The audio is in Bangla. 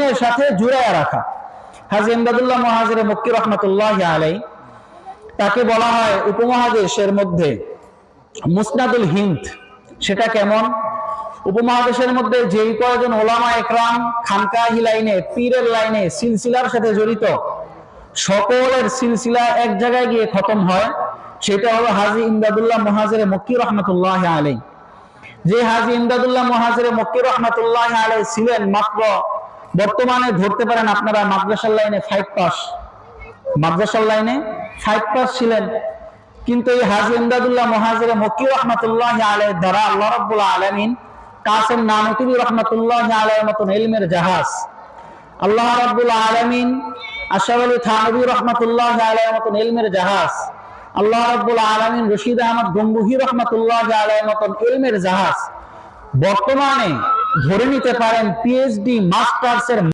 দিনের সাথে জুড়াইয়া রাখা। হাজী ইমদাদুল্লাহ মুহাজিরে মক্কি রহমাতুল্লাহি আলাইহি, তাকে বলা হয় উপমহাদেশের মধ্যে মুসনাদুল হিন্দ। সেটা কেমন? উপমহাদেশের মধ্যে যেই কয়েকজন ওলামা একরাম খানকাহি লাইনে, পীরের লাইনে সিলসিলার সাথে জড়িত, সকলের সিলসিলা এক জায়গায় গিয়ে খতম হয়, সেটা হলো হাজী ইমদাদুল্লাহ মুহাজিরে মক্কি রহমাতুল্লাহি আলাইহি। যে হাজী ইমদাদুল্লাহ মুহাজিরে মক্কি রহমাতুল্লাহি আলাইহি ছিলেন মাত্র, বর্তমানে ধরতে পারেন আপনারা মাদ্রাসার লাইনে 5 পাস, মাদ্রাসার লাইনে 5 পাস ছিলেন। কিন্তু এই হাজী ইমদাদুল্লাহ মুহাজিরে মক্কি রহমাতুল্লাহি আলাইহি দ্বারা আল্লাহ রাব্বুল আলামিন কাসেম নানুতুবি রহমাতুল্লাহি আলাইহির মতন ইলমের জাহাজ, আল্লাহ রাব্বুল আলামিন আশরাফ আলী থানভী রহমাতুল্লাহি আলাইহির মতন ইলমের জাহাজ, আল্লাহ রাব্বুল আলামিন রশিদ আহমদ গঙ্গুহি রহমাতুল্লাহি আলাইহির মতন ইলমের জাহাজ বর্তমানে ধরে নিতে পারেন পিএইচডি মাস্টার্স এর